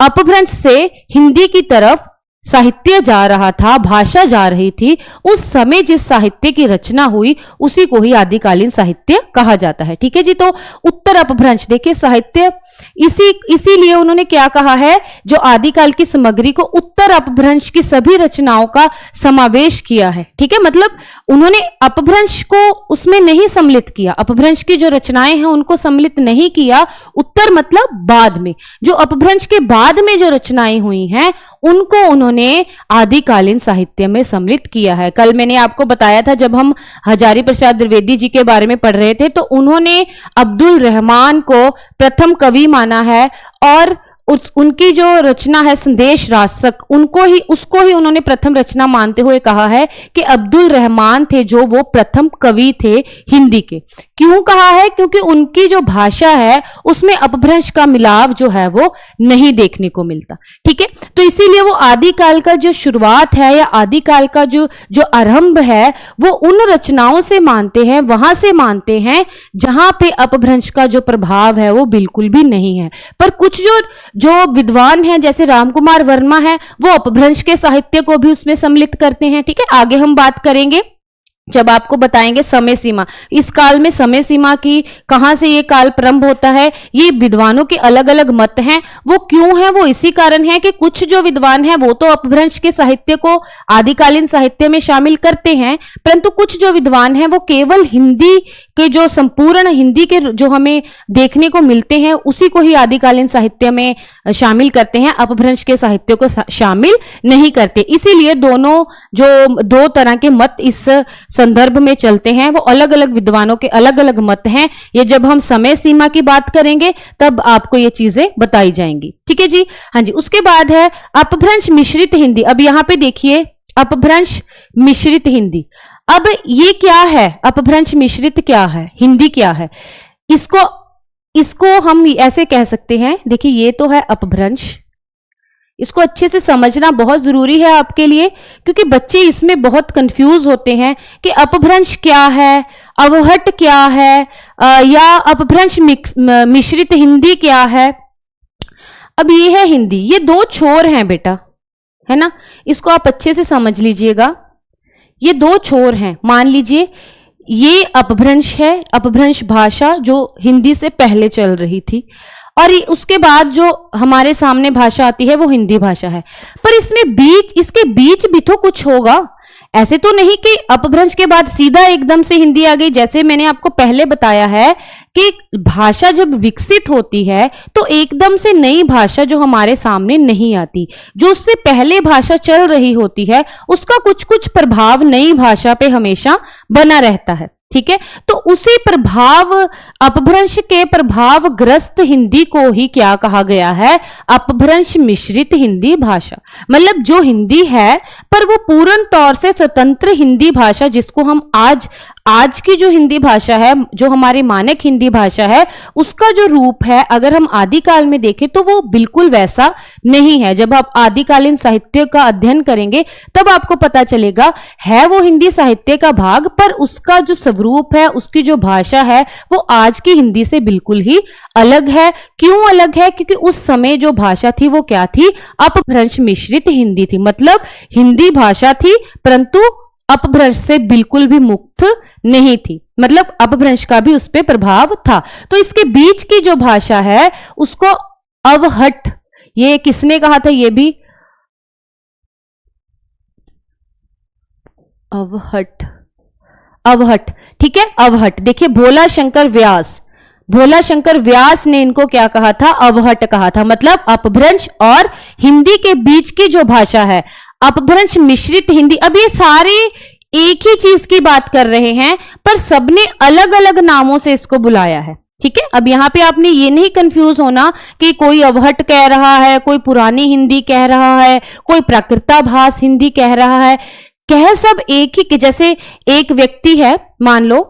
अपभ्रंश से हिंदी की तरफ साहित्य जा रहा था, भाषा जा रही थी, उस समय जिस साहित्य की रचना हुई उसी को ही आदिकालीन साहित्य कहा जाता है। ठीक है जी। तो उत्तर अपभ्रंश, देखिए साहित्य इसीलिए उन्होंने क्या कहा है, जो आदिकाल की सामग्री को उत्तर अपभ्रंश की सभी रचनाओं का समावेश किया है। ठीक है, मतलब उन्होंने अपभ्रंश को उसमें नहीं सम्मिलित किया, अपभ्रंश की जो रचनाएं हैं उनको सम्मिलित नहीं किया। उत्तर मतलब बाद में, जो अपभ्रंश के बाद में जो रचनाएं हुई हैं उनको उन्होंने आदिकालीन साहित्य में सम्मिलित किया है। कल मैंने आपको बताया था, जब हम हजारी प्रसाद द्विवेदी जी के बारे में पढ़ रहे थे, तो उन्होंने अब्दुल रहमान को प्रथम कवि माना है, और उनकी जो रचना है संदेश रासक, उसको ही उन्होंने प्रथम रचना मानते हुए कहा है कि अब्दुल रहमान थे जो वो प्रथम कवि थे हिंदी के। क्यों कहा है? क्योंकि उनकी जो भाषा है उसमें अपभ्रंश का मिलाव जो है वो नहीं देखने को मिलता। ठीक है, तो इसीलिए वो आदिकाल का जो शुरुआत है या आदिकाल का जो आरंभ है वो उन रचनाओं से मानते हैं, वहां से मानते हैं जहां पे अपभ्रंश का जो प्रभाव है वो बिल्कुल भी नहीं है। पर कुछ जो विद्वान हैं जैसे रामकुमार वर्मा है, वो अपभ्रंश के साहित्य को भी उसमें सम्मिलित करते हैं। ठीक है, आगे हम बात करेंगे जब आपको बताएंगे समय सीमा, इस काल में समय सीमा की कहां से ये काल प्रारंभ होता है, ये विद्वानों के अलग अलग मत हैं। वो क्यों है? वो इसी कारण है कि कुछ जो विद्वान हैं वो तो अपभ्रंश के साहित्य को आदिकालीन साहित्य में शामिल करते हैं, परंतु कुछ जो विद्वान हैं वो केवल हिंदी के जो संपूर्ण हिंदी के जो हमें देखने को मिलते हैं उसी को ही आदिकालीन साहित्य में शामिल करते हैं, अपभ्रंश के साहित्य को शामिल नहीं करते। इसीलिए दोनों जो दो तरह के मत इस संदर्भ में चलते हैं, वो अलग अलग विद्वानों के अलग अलग मत हैं। ये जब हम समय सीमा की बात करेंगे तब आपको ये चीजें बताई जाएंगी। ठीक है जी। हाँ जी, उसके बाद है अपभ्रंश मिश्रित हिंदी। अब यहां पे देखिए अपभ्रंश मिश्रित हिंदी, अब ये क्या है? अपभ्रंश मिश्रित क्या है, हिंदी क्या है? इसको हम ऐसे कह सकते हैं, देखिए ये तो है अपभ्रंश, इसको अच्छे से समझना बहुत जरूरी है आपके लिए, क्योंकि बच्चे इसमें बहुत कंफ्यूज होते हैं कि अपभ्रंश क्या है, अवहट क्या है, या अपभ्रंश मिश्रित हिंदी क्या है। अब ये है हिंदी, ये दो छोर हैं बेटा, है ना, इसको आप अच्छे से समझ लीजिएगा। ये दो छोर हैं, मान लीजिए ये अपभ्रंश है, अपभ्रंश भाषा जो हिंदी से पहले चल रही थी, और उसके बाद जो हमारे सामने भाषा आती है वो हिंदी भाषा है। पर इसके बीच भी तो कुछ होगा, ऐसे तो नहीं कि अपभ्रंश के बाद सीधा एकदम से हिंदी आ गई। जैसे मैंने आपको पहले बताया है कि भाषा जब विकसित होती है तो एकदम से नई भाषा जो हमारे सामने नहीं आती, जो उससे पहले भाषा चल रही होती है उसका कुछ कुछ प्रभाव नई भाषा पे हमेशा बना रहता है। ठीक है, तो उसी प्रभाव, अपभ्रंश के प्रभाव ग्रस्त हिंदी को ही क्या कहा गया है? अपभ्रंश मिश्रित हिंदी भाषा। मतलब जो हिंदी है पर वो पूर्ण तौर से स्वतंत्र हिंदी भाषा, जिसको हम आज की जो हिंदी भाषा है, जो हमारी मानक हिंदी भाषा है, उसका जो रूप है अगर हम आदिकाल में देखें तो वो बिल्कुल वैसा नहीं है। जब आप आदिकालीन साहित्य का अध्ययन करेंगे तब आपको पता चलेगा है वो हिंदी साहित्य का भाग, पर उसका जो स्वरूप है, उसकी जो भाषा है वो आज की हिंदी से बिल्कुल ही अलग है। क्यों अलग है? क्योंकि उस समय जो भाषा थी वो क्या थी? अपभ्रंश मिश्रित हिंदी थी। मतलब हिंदी भाषा थी परंतु अपभ्रंश से बिल्कुल भी मुक्त नहीं थी, मतलब अपभ्रंश का भी उस पर प्रभाव था। तो इसके बीच की जो भाषा है उसको अवहट, ये किसने कहा था? ये भी अवहट, अवहट, ठीक है, अवहट। देखिए भोला शंकर व्यास ने इनको क्या कहा था? अवहट कहा था। मतलब अपभ्रंश और हिंदी के बीच की जो भाषा है, अपभ्रंश मिश्रित हिंदी। अब ये सारे एक ही चीज की बात कर रहे हैं पर सबने अलग अलग नामों से इसको बुलाया है। ठीक है, अब यहां पे आपने ये नहीं कंफ्यूज होना कि कोई अवहट कह रहा है, कोई पुरानी हिंदी कह रहा है, कोई प्राकृताभास हिंदी कह रहा है। कह सब एक ही, कि जैसे एक व्यक्ति है, मान लो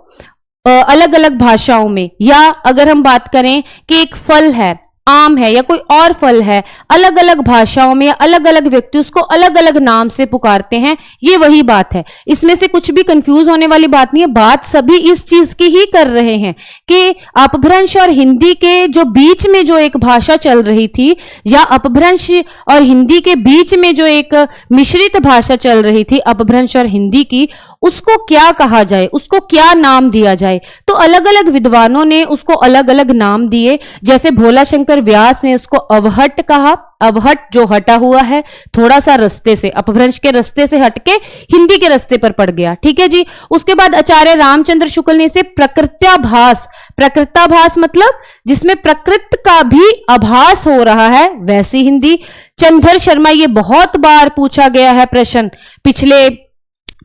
अलग अलग भाषाओं में, या अगर हम बात करें कि एक फल है, आम है या कोई और फल है, अलग अलग भाषाओं में अलग अलग व्यक्ति उसको अलग अलग नाम से पुकारते हैं। ये वही बात है, इसमें से कुछ भी कंफ्यूज होने वाली बात नहीं है। बात सभी इस चीज की ही कर रहे हैं कि अपभ्रंश और हिंदी के जो बीच में जो एक भाषा चल रही थी, या अपभ्रंश और हिंदी के बीच में जो एक मिश्रित भाषा चल रही थी अपभ्रंश और हिंदी की, उसको क्या कहा जाए, उसको क्या नाम दिया जाए। तो अलग अलग विद्वानों ने उसको अलग अलग नाम दिए। जैसे भोला शंकर व्यास ने उसको अवहट कहा। अवहट जो हटा हुआ है थोड़ा सा रास्ते से, अपभ्रंश के रास्ते से हटके हिंदी के रास्ते पर पड़ गया। ठीक है जी। उसके बाद आचार्य रामचंद्र शुक्ल ने इसे प्रकृत्याभास, प्रकृताभास मतलब जिसमें प्रकृति का भी आभास हो रहा है, वैसी हिंदी। चंद्र शर्मा, ये बहुत बार पूछा गया है प्रश्न, पिछले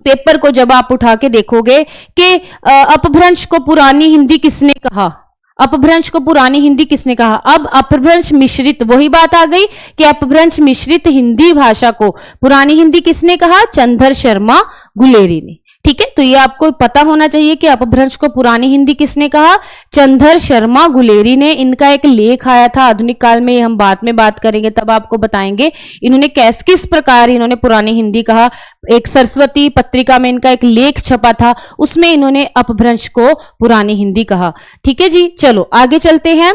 पेपर को जब आप उठा के देखोगे कि अपभ्रंश को पुरानी हिंदी किसने कहा, अपभ्रंश को पुरानी हिंदी किसने कहा। अब अपभ्रंश मिश्रित, वही बात आ गई कि अपभ्रंश मिश्रित हिंदी भाषा को पुरानी हिंदी किसने कहा? चंद्र शर्मा गुलेरी ने। ठीक है, तो ये आपको पता होना चाहिए कि अपभ्रंश को पुरानी हिंदी किसने कहा? चंद्र शर्मा गुलेरी ने। इनका एक लेख आया था आधुनिक काल में, हम बाद में बात करेंगे तब आपको बताएंगे इन्होंने किस प्रकार इन्होंने पुरानी हिंदी कहा। एक सरस्वती पत्रिका में इनका एक लेख छपा था, उसमें इन्होंने अपभ्रंश को पुरानी हिंदी कहा। ठीक है जी, चलो आगे चलते हैं।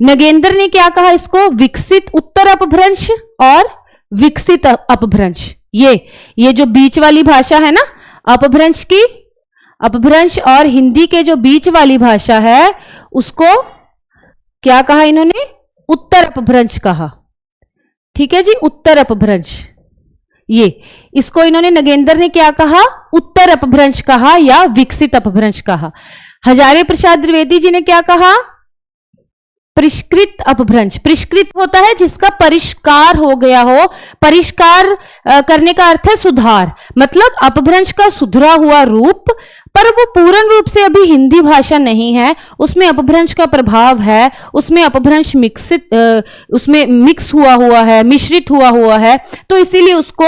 नगेंद्र ने क्या कहा इसको? विकसित उत्तर अपभ्रंश और विकसित अपभ्रंश। ये जो बीच वाली भाषा है ना अपभ्रंश की, अपभ्रंश और हिंदी के जो बीच वाली भाषा है उसको क्या कहा इन्होंने? उत्तर अपभ्रंश कहा। ठीक है जी, उत्तर अपभ्रंश। ये इसको इन्होंने, नगेंद्र ने क्या कहा? उत्तर अपभ्रंश कहा या विकसित अपभ्रंश कहा। हजारी प्रसाद द्विवेदी जी ने क्या कहा? परिष्कृत अपभ्रंश। परिष्कृत होता है जिसका परिष्कार हो गया हो। परिष्कार करने का अर्थ है सुधार, मतलब अपभ्रंश का सुधरा हुआ रूप, पर वो पूर्ण रूप से अभी हिंदी भाषा नहीं है, उसमें अपभ्रंश का प्रभाव है, उसमें अपभ्रंश उसमें मिक्स हुआ है, मिश्रित हुआ है, तो इसीलिए उसको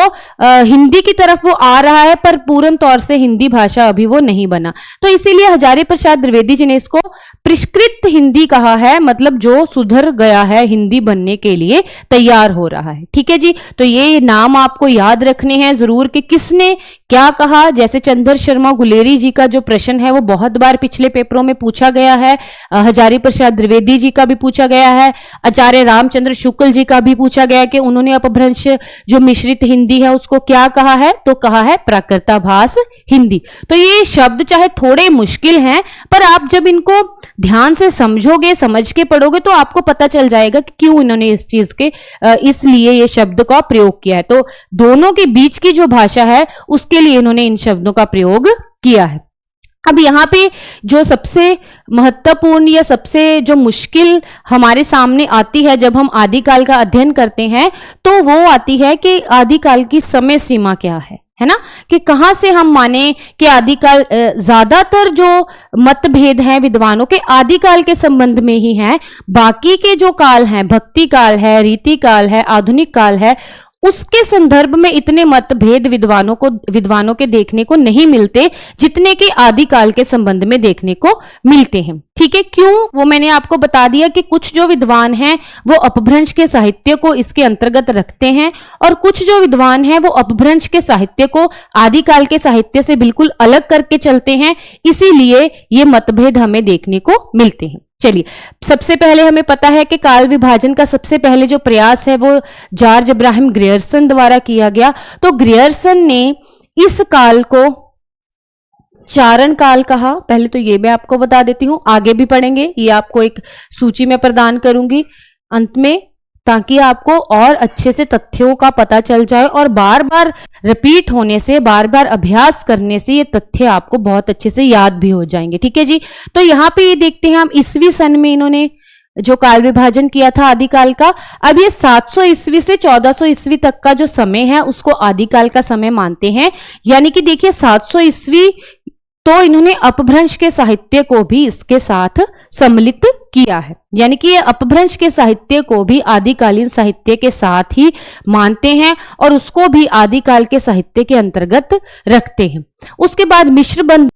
हिंदी की तरफ वो आ रहा है पर पूर्ण तौर से हिंदी भाषा अभी वो नहीं बना। तो इसीलिए हजारी प्रसाद द्विवेदी जी ने इसको परिष्कृत हिंदी कहा है, मतलब जो सुधर गया है, हिंदी बनने के लिए तैयार हो रहा है। ठीक है जी, तो ये नाम आपको याद रखने हैं जरूर कि किसने क्या कहा। जैसे चंद्र शर्मा गुलेरी जी का जो प्रश्न है वो बहुत बार पिछले पेपरों में पूछा गया है। हजारी प्रसाद द्विवेदी जी का भी पूछा गया है, आचार्य रामचंद्र शुक्ल जी का भी पूछा गया कि उन्होंने अपभ्रंश जो मिश्रित हिंदी है उसको क्या कहा है, तो कहा है प्राकृताभास हिंदी। तो ये शब्द चाहे थोड़े मुश्किल हैं, पर आप जब इनको ध्यान से समझोगे, समझ के पढ़ोगे, तो आपको पता चल जाएगा कि क्यों इन्होंने इस चीज के इसलिए ये शब्द का प्रयोग किया है। तो दोनों के बीच की जो भाषा है उसके लिए इन्होंने इन शब्दों का प्रयोग किया है। अब यहाँ पे जो सबसे महत्वपूर्ण या सबसे जो मुश्किल हमारे सामने आती है जब हम आदिकाल का अध्ययन करते हैं, तो वो आती है कि आदिकाल की समय सीमा क्या है ना, कि कहां से हम माने कि आदिकाल, ज्यादातर जो मतभेद हैं विद्वानों के आदिकाल के संबंध में ही हैं। बाकी के जो काल हैं, भक्ति काल है, रीति काल है, आधुनिक काल है, उसके संदर्भ में इतने मतभेद विद्वानों के देखने को नहीं मिलते जितने कि आदिकाल के संबंध में देखने को मिलते हैं। ठीक है, क्यों, वो मैंने आपको बता दिया कि कुछ जो विद्वान हैं वो अपभ्रंश के साहित्य को इसके अंतर्गत रखते हैं, और कुछ जो विद्वान हैं वो अपभ्रंश के साहित्य को आदिकाल के साहित्य से बिल्कुल अलग करके चलते हैं। इसीलिए ये मतभेद हमें देखने को मिलते हैं। चलिए, सबसे पहले हमें पता है कि काल विभाजन का सबसे पहले जो प्रयास है वो जॉर्ज इब्राहिम ग्रियर्सन द्वारा किया गया। तो ग्रियर्सन ने इस काल को चारण काल कहा। पहले तो ये मैं आपको बता देती हूं, आगे भी पढ़ेंगे, ये आपको एक सूची में प्रदान करूंगी अंत में, ताकि आपको और अच्छे से तथ्यों का पता चल जाए, और बार बार रिपीट होने से, बार बार अभ्यास करने से ये तथ्य आपको बहुत अच्छे से याद भी हो जाएंगे। ठीक है जी, तो यहाँ पे ये देखते हैं हम ईस्वी सन में इन्होंने जो काल विभाजन किया था आदिकाल का। अब ये 700 ईस्वी से 1400 ईस्वी तक का जो समय है उसको आदिकाल का समय मानते हैं। यानी कि देखिए 700 ईस्वी तो इन्होंने अपभ्रंश के साहित्य को भी इसके साथ सम्मिलित किया है, यानी कि ये अपभ्रंश के साहित्य को भी आदिकालीन साहित्य के साथ ही मानते हैं और उसको भी आदिकाल के साहित्य के अंतर्गत रखते हैं। उसके बाद मिश्र बंध